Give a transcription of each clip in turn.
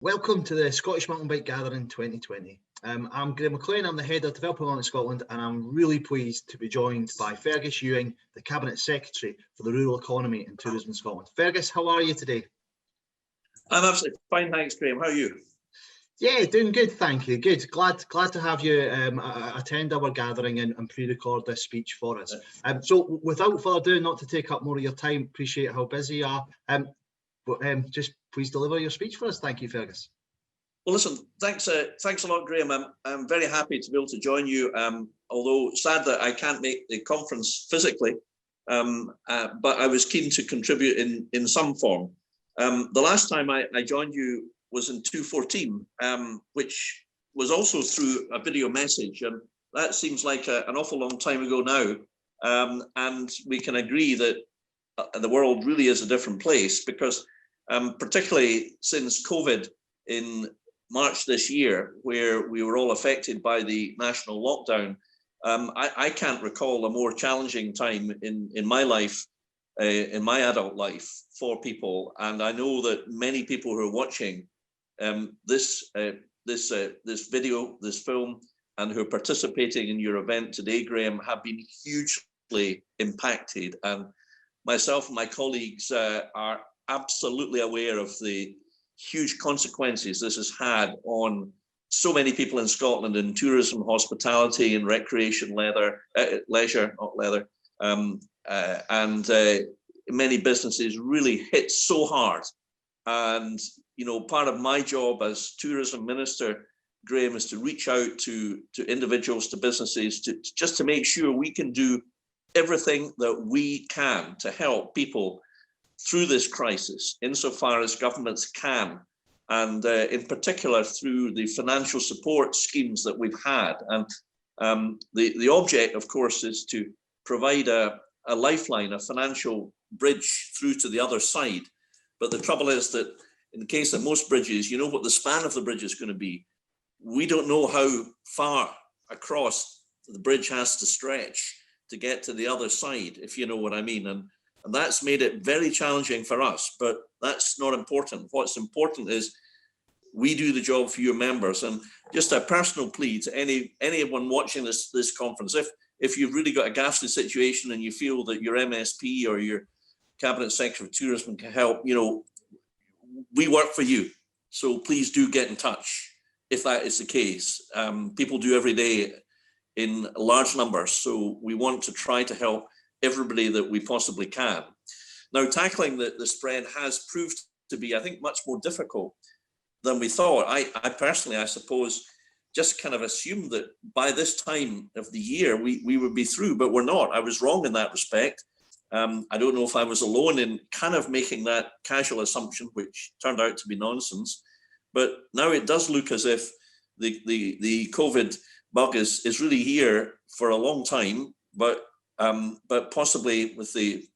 Welcome to the Scottish Mountain Bike Gathering 2020. I'm Graham McLean, I'm the Head of Development in Scotland, and I'm really pleased to be joined by Fergus Ewing, the Cabinet Secretary for the Rural Economy and Tourism in Scotland. Fergus, how are you today? I'm absolutely fine, thanks, Graham. How are you? Yeah, doing good, thank you. Good. Glad to have you attend our gathering and pre-record this speech for us. So without further ado, not to take up more of your time, appreciate how busy you are, but just please deliver your speech for us. Thank you, Fergus. Well, listen, thanks a lot, Graham. I'm very happy to be able to join you, although sad that I can't make the conference physically, but I was keen to contribute in some form. The last time I joined you was in 2014, which was also through a video message, and that seems like an awful long time ago now, and we can agree that the world really is a different place because particularly since COVID in March this year, where we were all affected by the national lockdown, I can't recall a more challenging time in my life, in my adult life for people. And I know that many people who are watching this video, this film, and who are participating in your event today, Graham, have been hugely impacted. And myself and my colleagues are absolutely aware of the huge consequences this has had on so many people in Scotland in tourism, hospitality, and recreation, leisure, not leather, and many businesses really hit so hard. And you know, part of my job as tourism minister, Graham, is to reach out to individuals, to businesses, just to make sure we can do everything that we can to help people through this crisis, insofar as governments can, and in particular through the financial support schemes that we've had. And the object, of course, is to provide a lifeline, a financial bridge through to the other side. But the trouble is that in the case of most bridges, you know what the span of the bridge is going to be. We don't know how far across the bridge has to stretch to get to the other side, if you know what I mean. And that's made it very challenging for us, but that's not important. What's important is we do the job for your members. And just a personal plea to anyone watching this conference, if you've really got a ghastly situation and you feel that your MSP or your Cabinet Secretary of Tourism can help, you know, we work for you. So please do get in touch if that is the case. People do every day in large numbers. So we want to try to help everybody that we possibly can. Now, tackling the spread has proved to be, I think, much more difficult than we thought. I personally, I suppose, just kind of assumed that by this time of the year, we would be through, but we're not. I was wrong in that respect. I don't know if I was alone in kind of making that casual assumption, which turned out to be nonsense. But now it does look as if the COVID bug is really here for a long time, but possibly with the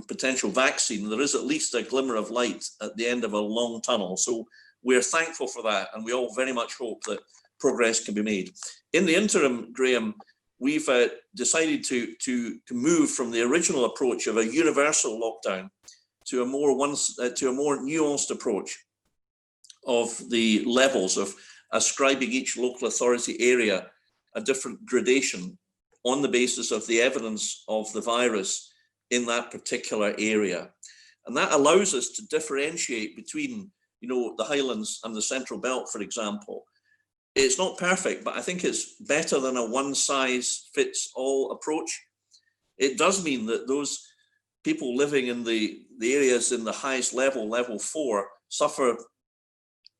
potential vaccine, there is at least a glimmer of light at the end of a long tunnel. So we're thankful for that, and we all very much hope that progress can be made. In the interim, Graham, we've decided to move from the original approach of a universal lockdown to a more nuanced approach of the levels of ascribing each local authority area a different gradation on the basis of the evidence of the virus in that particular area. And that allows us to differentiate between, you know, the Highlands and the Central Belt, for example. It's not perfect, but I think it's better than a one-size-fits-all approach. It does mean that those people living in the areas in the highest level, level 4, suffer,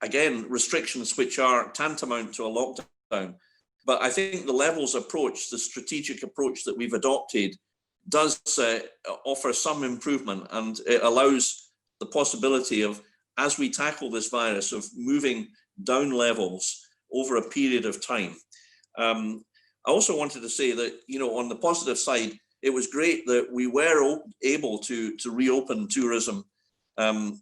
again, restrictions which are tantamount to a lockdown. But I think the levels approach, the strategic approach that we've adopted, does offer some improvement, and it allows the possibility of, as we tackle this virus, of moving down levels over a period of time. I also wanted to say that, you know, on the positive side, it was great that we were able to reopen tourism,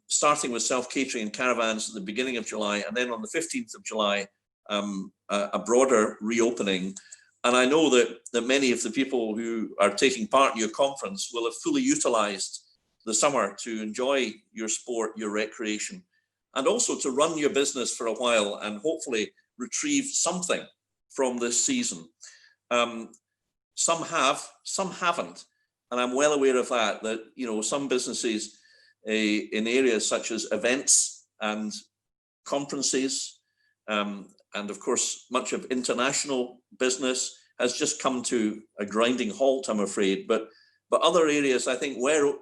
starting with self-catering and caravans at the beginning of July, and then on the 15th of July, a broader reopening. And I know that many of the people who are taking part in your conference will have fully utilized the summer to enjoy your sport, your recreation. and also to run your business for a while and hopefully retrieve something from this season. Some have, some haven't, and I'm well aware of that, you know, some businesses in areas such as events and conferences, and of course much of international business has just come to a grinding halt, I'm afraid, but other areas I think were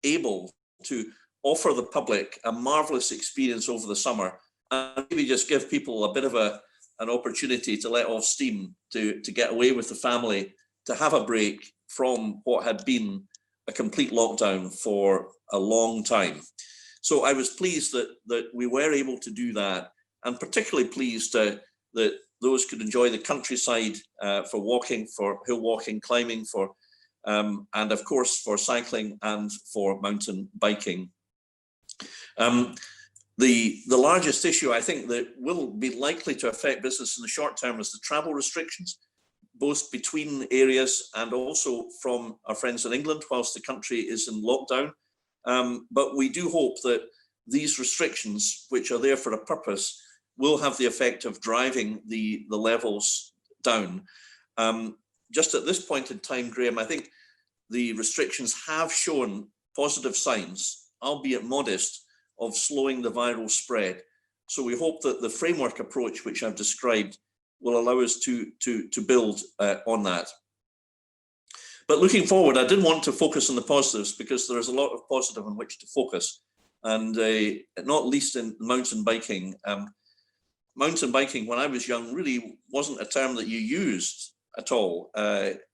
able to offer the public a marvelous experience over the summer, and maybe just give people a bit of an opportunity to let off steam, to get away with the family, to have a break from what had been a complete lockdown for a long time. So I was pleased that we were able to do that, and particularly pleased that those could enjoy the countryside for walking, for hill walking, climbing, and of course for cycling and for mountain biking. The largest issue I think that will be likely to affect business in the short term is the travel restrictions, both between areas and also from our friends in England whilst the country is in lockdown. But we do hope that these restrictions, which are there for a purpose, will have the effect of driving the levels down. Just at this point in time, Graham, I think the restrictions have shown positive signs, albeit modest, of slowing the viral spread. So we hope that the framework approach which I've described will allow us to build on that. But looking forward, I did want to focus on the positives because there is a lot of positive on which to focus, and not least in mountain biking. Mountain biking, when I was young, really wasn't a term that you used at all.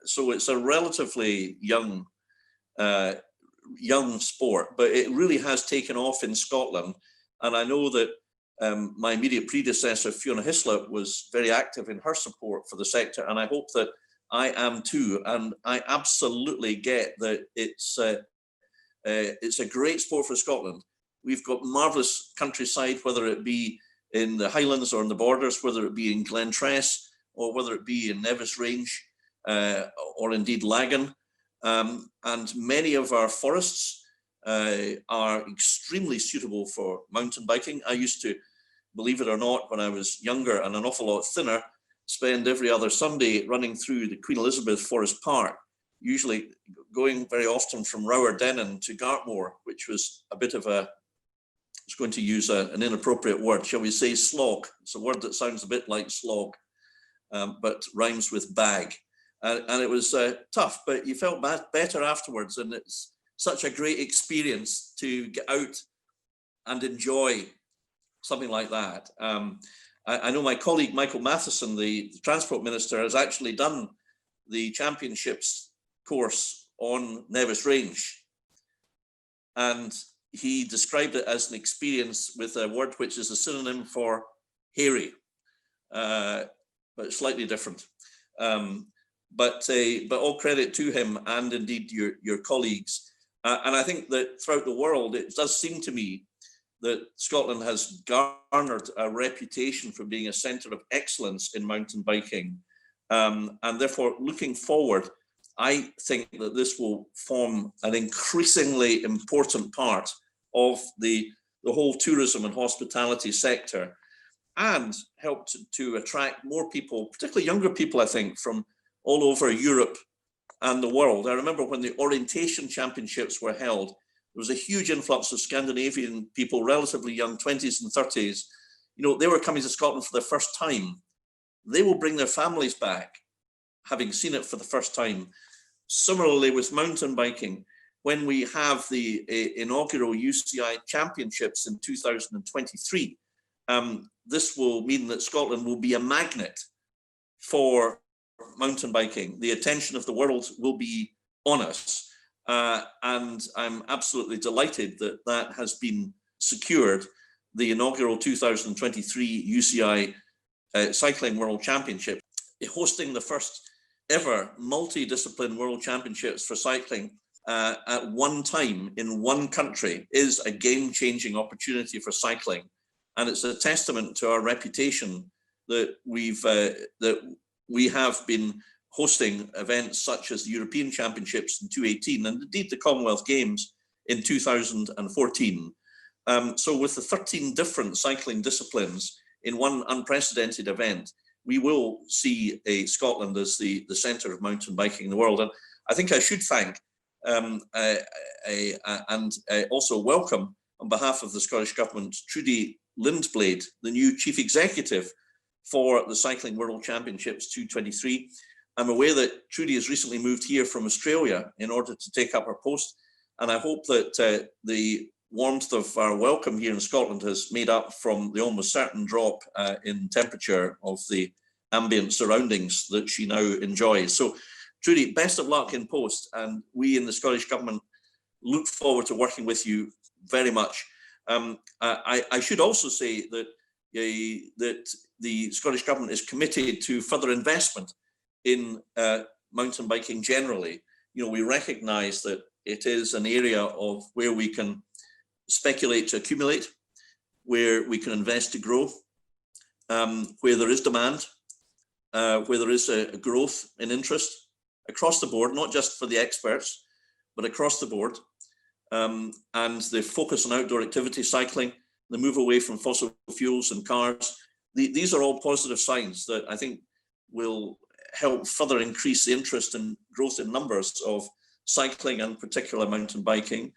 So it's a relatively young sport, but it really has taken off in Scotland. And I know that my immediate predecessor, Fiona Hislop, was very active in her support for the sector, and I hope that I am too. And I absolutely get that it's a great sport for Scotland. We've got marvellous countryside, whether it be in the Highlands or in the borders, whether it be in Glentress or whether it be in Nevis Range or indeed Lagan. And many of our forests are extremely suitable for mountain biking. I used to, believe it or not, when I was younger and an awful lot thinner, spend every other Sunday running through the Queen Elizabeth Forest Park, usually going very often from Rowerdennan to Gartmore, which was a bit of a, I was going to use an inappropriate word, shall we say slog. It's a word that sounds a bit like slog, but rhymes with bag. And it was tough, but you felt better afterwards. And it's such a great experience to get out and enjoy something like that. I know my colleague, Michael Matheson, the Transport Minister, has actually done the championships course on Nevis Range. And he described it as an experience with a word which is a synonym for hairy, but slightly different. But all credit to him and indeed your colleagues. And I think that throughout the world, it does seem to me that Scotland has garnered a reputation for being a centre of excellence in mountain biking. And therefore, looking forward, I think that this will form an increasingly important part of the whole tourism and hospitality sector, and help to attract more people, particularly younger people, I think, from all over Europe and the world. I remember when the orientation championships were held, there was a huge influx of Scandinavian people, relatively young, 20s and 30s. You know, they were coming to Scotland for the first time. They will bring their families back, having seen it for the first time. Similarly with mountain biking, when we have the inaugural UCI championships in 2023, this will mean that Scotland will be a magnet for mountain biking. The attention of the world will be on us. And I'm absolutely delighted that that has been secured. The inaugural 2023 UCI Cycling World Championship, hosting the first ever multidiscipline World Championships for cycling at one time in one country, is a game-changing opportunity for cycling. And it's a testament to our reputation that we have been hosting events such as the European Championships in 2018 and indeed the Commonwealth Games in 2014. So with the 13 different cycling disciplines in one unprecedented event, we will see Scotland as the centre of mountain biking in the world. And I think I should thank and also welcome on behalf of the Scottish Government, Trudy Lindblade, the new Chief Executive for the Cycling World Championships 2023. I'm aware that Trudy has recently moved here from Australia in order to take up her post. And I hope that the warmth of our welcome here in Scotland has made up from the almost certain drop in temperature of the ambient surroundings that she now enjoys. So Trudy, best of luck in post, and we in the Scottish Government look forward to working with you very much. I should also say that that the Scottish Government is committed to further investment in mountain biking generally. You know, we recognise that it is an area of where we can speculate to accumulate, where we can invest to grow, where there is demand, where there is a growth in interest across the board, not just for the experts, but across the board. And the focus on outdoor activity, cycling, the move away from fossil fuels and cars, these are all positive signs that I think will help further increase the interest and growth in numbers of cycling and particular mountain biking.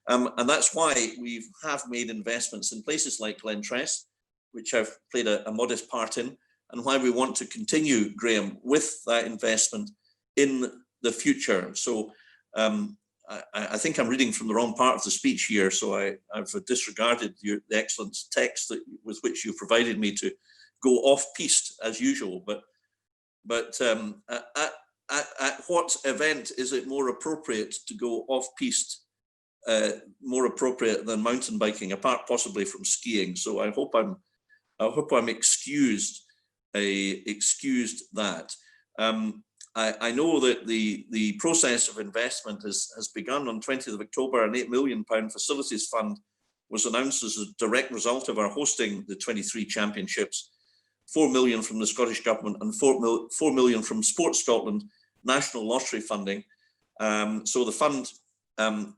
And that's why we have made investments in places like Glentress, which I've played a modest part in, and why we want to continue, Graham, with that investment in the future. So I think I'm reading from the wrong part of the speech here, so I've disregarded the excellent text with which you provided me to go off-piste as usual. But at what event is it more appropriate to go off-piste, more appropriate than mountain biking, apart possibly from skiing? So I hope I'm excused that. I know that the process of investment has begun on 20th of October. An £8 million facilities fund was announced as a direct result of our hosting the 23 championships. 4 million from the Scottish Government and 4 million from Sports Scotland national lottery funding. So the fund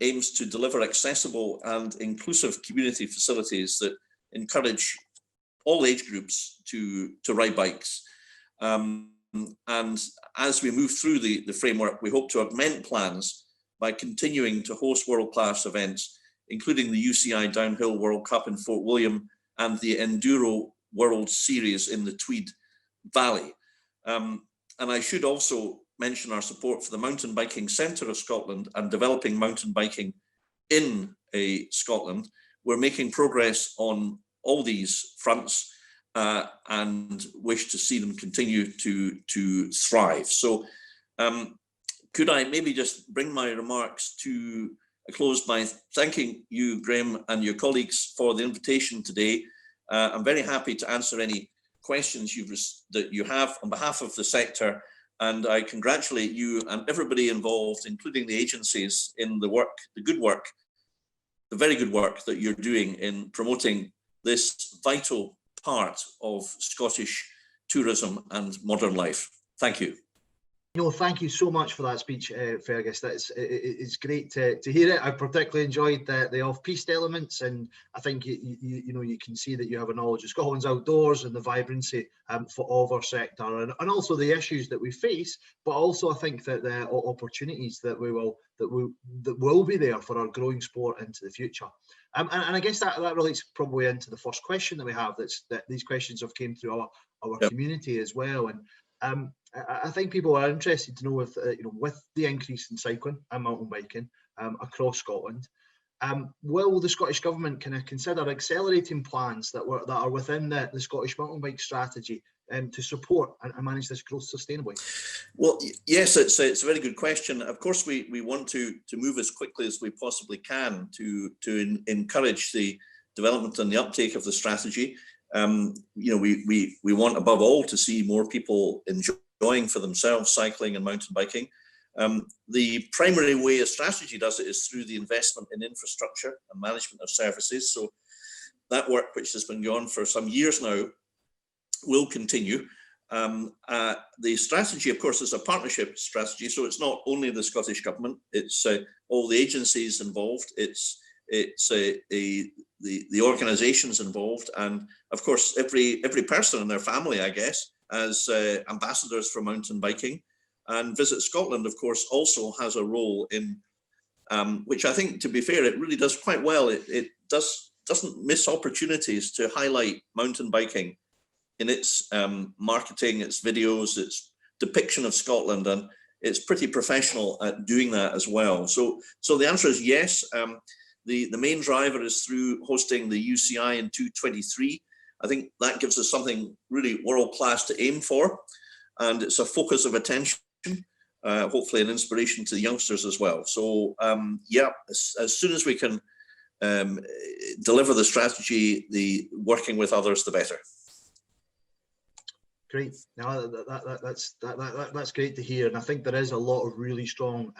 aims to deliver accessible and inclusive community facilities that encourage all age groups to ride bikes. And as we move through the framework, we hope to augment plans by continuing to host world-class events, including the UCI Downhill World Cup in Fort William and the Enduro World Series in the Tweed Valley. And I should also mention our support for the Mountain Biking Centre of Scotland and developing mountain biking in Scotland. We're making progress on all these fronts and wish to see them continue to thrive. So could I maybe just bring my remarks to a close by thanking you, Graham, and your colleagues for the invitation today. I'm very happy to answer any questions that you have on behalf of the sector, and I congratulate you and everybody involved, including the agencies, in the work, the good work, the very good work that you're doing in promoting this vital part of Scottish tourism and modern life. Thank you. No, thank you so much for that speech, Fergus. It's great to hear it. I particularly enjoyed the off-piste elements, and I think you can see that you have a knowledge of Scotland's outdoors and the vibrancy of our sector, and also the issues that we face, but also I think that the opportunities that will be there for our growing sport into the future. And I guess that relates probably into the first question that we have. That these questions have came through our community as well, and I think people are interested to know with the increase in cycling and mountain biking across Scotland, will the Scottish Government kind of consider accelerating plans that are within the Scottish mountain bike strategy to support and manage this growth sustainably? Well, yes, it's a very good question. Of course, we want to move as quickly as we possibly can to encourage the development and the uptake of the strategy. We want above all to see more people enjoying for themselves cycling and mountain biking. The primary way a strategy does it is through the investment in infrastructure and management of services. So that work, which has been going on for some years now, will continue. The strategy, of course, is a partnership strategy, so it's not only the Scottish Government, it's all the agencies involved, it's it's the organisations involved, and of course every person and their family, I guess, as ambassadors for mountain biking. And Visit Scotland, of course, also has a role in, which I think, to be fair, it really does quite well. It doesn't miss opportunities to highlight mountain biking in its marketing, its videos, its depiction of Scotland, and it's pretty professional at doing that as well. So the answer is yes. The main driver is through hosting the UCI in 2023. I think that gives us something really world-class to aim for, and it's a focus of attention, hopefully an inspiration to the youngsters as well. So yeah, as soon as we can deliver the strategy, the working with others, the better. Great. Now that's great to hear, and I think there is a lot of really strong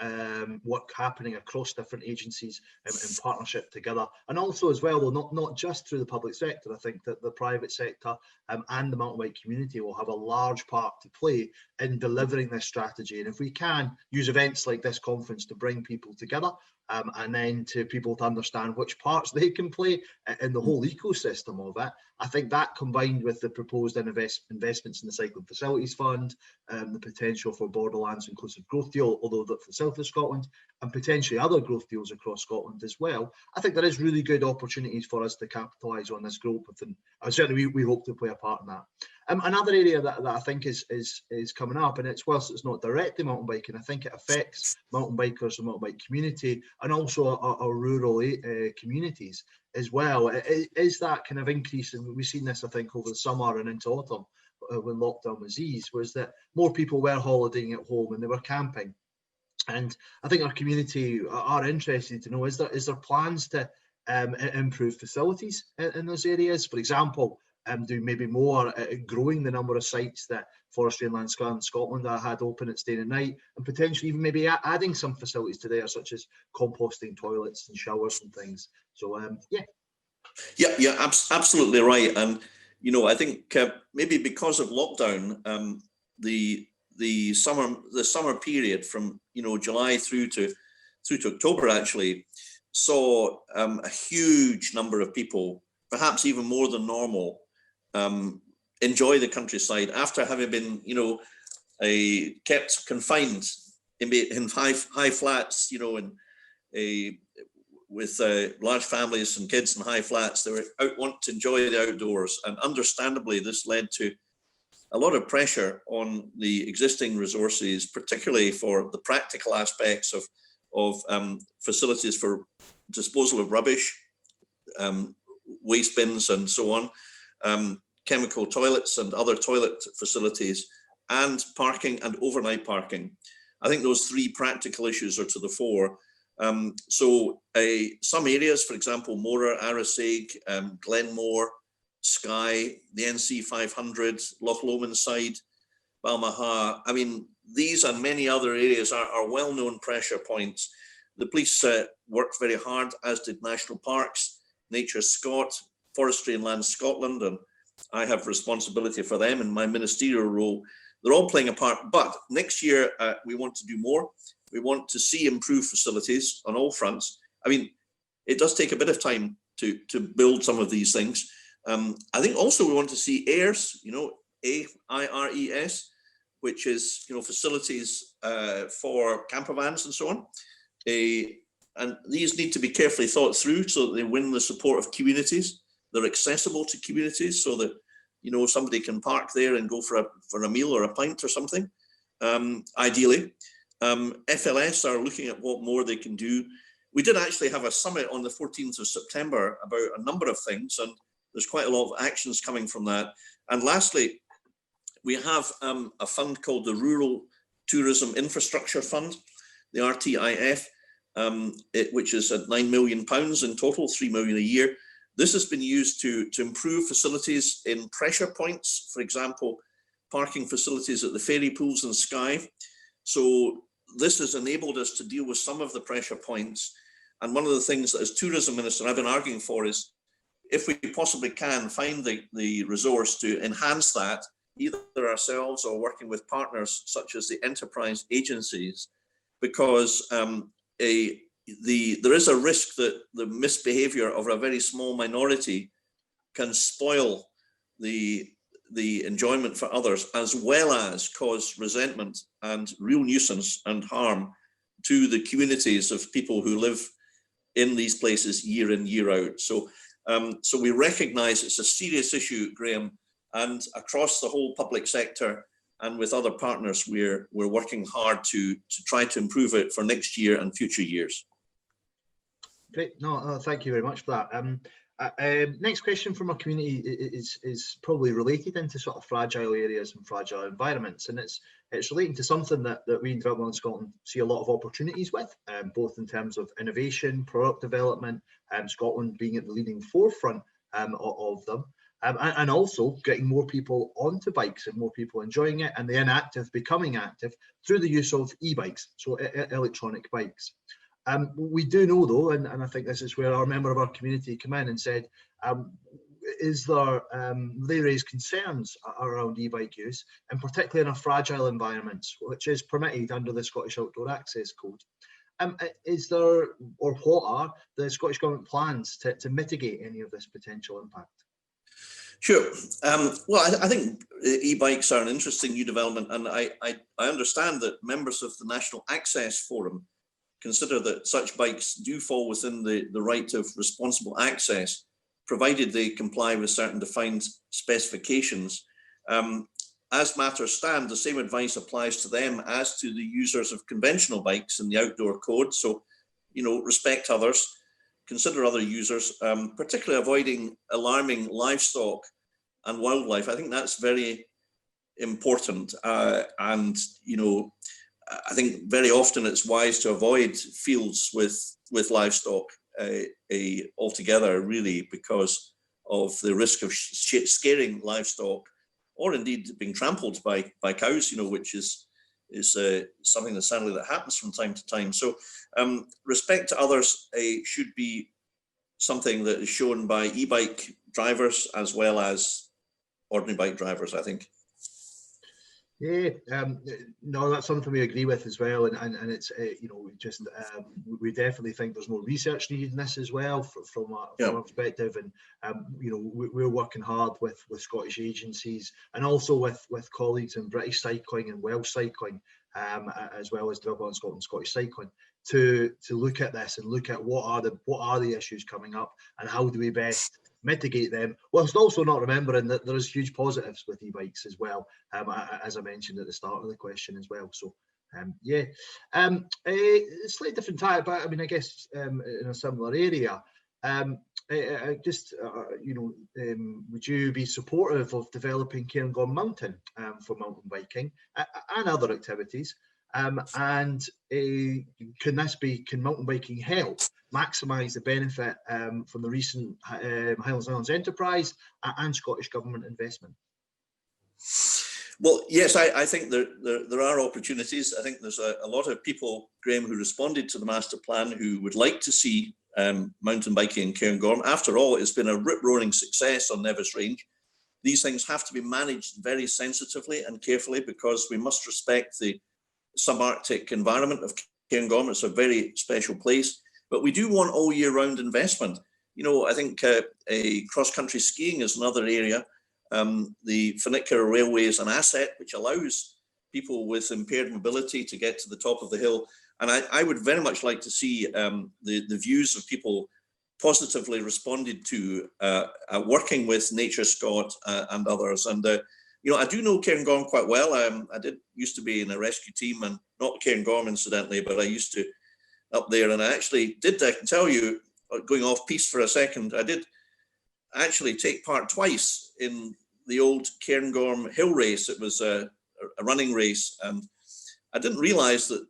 work happening across different agencies in partnership together, and also as well, though, not just through the public sector. I think that the private sector and the mountain bike community will have a large part to play in delivering this strategy. And if we can use events like this conference to bring people together, and then to people to understand which parts they can play in the whole ecosystem of it, I think that, combined with the proposed investments in the Cycling Facilities Fund, the potential for Borderlands Inclusive Growth Deal, although that for the south of Scotland, and potentially other growth deals across Scotland as well, I think there is really good opportunities for us to capitalise on this growth, and certainly we hope to play a part in that. Another area that I think is coming up, and it's, whilst it's not directly mountain biking, I think it affects mountain bikers and mountain bike community, and also our rural communities as well, is that kind of increase, and we've seen this, I think, over the summer and into autumn when lockdown was eased, was that more people were holidaying at home and they were camping. And I think our community are interested to know, is there plans to improve facilities in those areas? For example, do maybe more growing the number of sites that Forestry and Land Scotland had open at Day and Night, and potentially even maybe adding some facilities to there, such as composting toilets and showers and things. So yeah, absolutely right. And I think maybe because of lockdown, the summer period from July through to October actually saw a huge number of people, perhaps even more than normal, enjoy the countryside after having been kept confined in high flats, with large families and kids in high flats. They were want to enjoy the outdoors, and understandably this led to a lot of pressure on the existing resources, particularly for the practical aspects of facilities for disposal of rubbish, waste bins and so on, chemical toilets and other toilet facilities, and parking and overnight parking. I think those three practical issues are to the fore. So some areas, for example, Morar, Arisaig, Glenmore, Skye, the NC 500, Loch Lomond side, Balmaha. I mean, these and many other areas are well-known pressure points. The police worked very hard, as did National Parks, Nature Scot, Forestry and Land Scotland, and I have responsibility for them in my ministerial role. They're all playing a part, but next year we want to do more. We want to see improved facilities on all fronts. I mean, it does take a bit of time to build some of these things. I think also we want to see AIRES, AIRES, which is facilities for camper vans and so on. And these need to be carefully thought through so that they win the support of communities. They're accessible to communities so that somebody can park there and go for a meal or a pint or something. Ideally, FLS are looking at what more they can do. We did actually have a summit on the 14th of September about a number of things, and there's quite a lot of actions coming from that. And lastly, we have a fund called the Rural Tourism Infrastructure Fund, the RTIF, which is at £9 million in total, £3 million a year. This has been used to improve facilities in pressure points, for example, parking facilities at the ferry pools in Skye. So this has enabled us to deal with some of the pressure points. And one of the things that as tourism minister I've been arguing for is, if we possibly can find the resource to enhance that, either ourselves or working with partners such as the enterprise agencies, because there is a risk that the misbehavior of a very small minority can spoil the enjoyment for others, as well as cause resentment and real nuisance and harm to the communities of people who live in these places year in, year out. So we recognise it's a serious issue, Graham, and across the whole public sector and with other partners, we're working hard to try to improve it for next year and future years. Great. No, thank you very much for that. Next question from our community is probably related into sort of fragile areas and fragile environments, and it's relating to something that we in Development Scotland see a lot of opportunities with, both in terms of innovation, product development, Scotland being at the leading forefront of them, and also getting more people onto bikes and more people enjoying it, and the inactive becoming active through the use of e-bikes, so electronic bikes. We do know though, and I think this is where our member of our community came in and said, they raise concerns around e-bike use, and particularly in a fragile environments, which is permitted under the Scottish Outdoor Access Code. Is there, or what are the Scottish Government plans to mitigate any of this potential impact? Sure. Well, I think e-bikes are an interesting new development, and I understand that members of the National Access Forum consider that such bikes do fall within the right of responsible access, provided they comply with certain defined specifications. As matters stand, the same advice applies to them as to the users of conventional bikes in the outdoor code. So, respect others, consider other users, particularly avoiding alarming livestock and wildlife. I think that's very important. I think very often it's wise to avoid fields with livestock altogether, really, because of the risk of scaring livestock, or indeed being trampled by cows, which is something that sadly that happens from time to time. So respect to others should be something that is shown by e-bike drivers as well as ordinary bike drivers, I think. Yeah, no, that's something we agree with as well, and it's we definitely think there's more research needed in this as well from our perspective, and we're working hard with Scottish agencies and also with colleagues in British Cycling and Welsh Cycling, as well as Development Scotland, Scottish Cycling, to look at this and look at what are the issues coming up and how do we best mitigate them, whilst also not remembering that there is huge positives with e-bikes as well, as I mentioned at the start of the question as well. So slightly different type, but I mean, I guess in a similar area, would you be supportive of developing Cairngorm Mountain for mountain biking and other activities? And can mountain biking help maximise the benefit from the recent Highlands and Islands enterprise and Scottish Government investment? Well, yes, I think there are opportunities. I think there's a lot of people, Graham, who responded to the master plan who would like to see mountain biking in Cairngorm. After all, it's been a rip-roaring success on Nevis Range. These things have to be managed very sensitively and carefully because we must respect the subarctic environment of Cairngorm. It's a very special place, but we do want all year round investment. I think a cross-country skiing is another area. The funicular railway is an asset which allows people with impaired mobility to get to the top of the hill. And I would very much like to see the views of people positively responded to working with Nature Scot and others. And I do know Cairngorm quite well. I used to be in a rescue team, and not Cairngorm incidentally, but I used to up there. And I actually did, I can tell you, going off piste for a second, I did actually take part twice in the old Cairngorm hill race. It was a running race, and I didn't realise that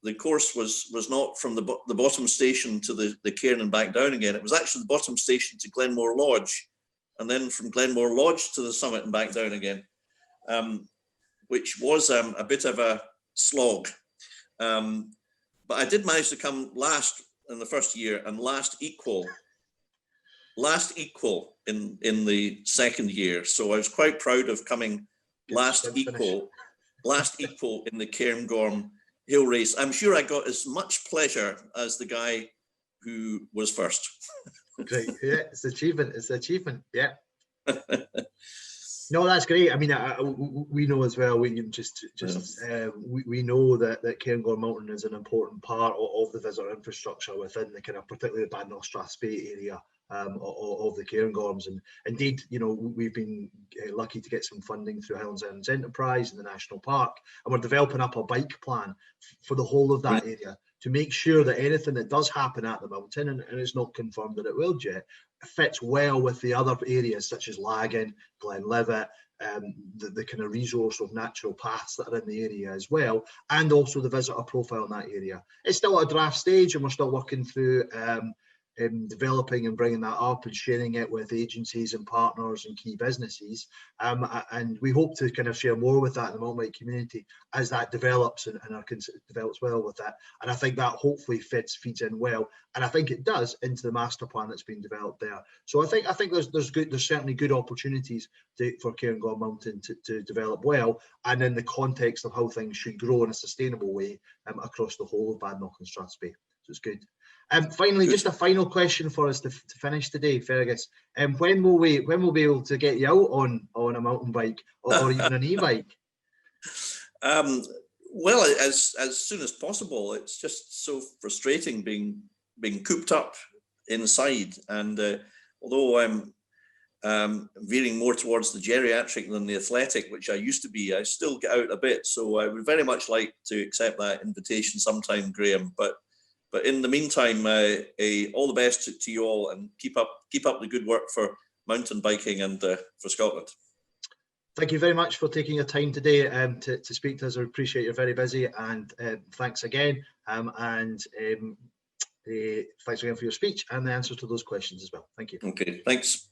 the course was not from the bottom station to the cairn and back down again. It was actually the bottom station to Glenmore Lodge, and then from Glenmore Lodge to the summit and back down again, which was a bit of a slog. But I did manage to come last in the first year and last equal in the second year. So I was quite proud of coming last equal in the Cairngorm hill race, I'm sure I got as much pleasure as the guy who was first. Great, yeah, it's achievement. It's achievement. Yeah. No, that's great. I mean, we know as well. We can we know that Cairngorm Mountain is an important part of the visitor infrastructure within the kind of particularly the Badenoch Strathspey area of the Cairngorms. And indeed, you know, we've been lucky to get some funding through Highlands Islands Enterprise and the National Park, and we're developing up a bike plan for the whole of that area to make sure that anything that does happen at the mountain, and it's not confirmed that it will yet, fits well with the other areas such as Lagan, Glenlivet, the kind of resource of natural paths that are in the area as well, and also the visitor profile in that area. It's still at a draft stage, and we're still working through developing and bringing that up and sharing it with agencies and partners and key businesses, and we hope to kind of share more with that in the mountain bike community as that develops and develops well with that. And I think that hopefully feeds in well, and I think it does, into the master plan that's been developed there. So I think there's certainly good opportunities for Cairngorm Mountain to develop well, and in the context of how things should grow in a sustainable way across the whole of Badenoch and Strathspey. So it's good. Finally, just a final question for us to finish today, Fergus. When will we be able to get you out on a mountain bike or even an e-bike? Well, as soon as possible. It's just so frustrating being cooped up inside, and although I'm veering more towards the geriatric than the athletic, which I used to be, I still get out a bit. So I would very much like to accept that invitation sometime, Graham. But in the meantime, all the best to you all, and keep up the good work for mountain biking and for Scotland. Thank you very much for taking your time today to speak to us. I appreciate you're very busy, and thanks again. Thanks again for your speech and the answers to those questions as well. Thank you. Okay, thanks.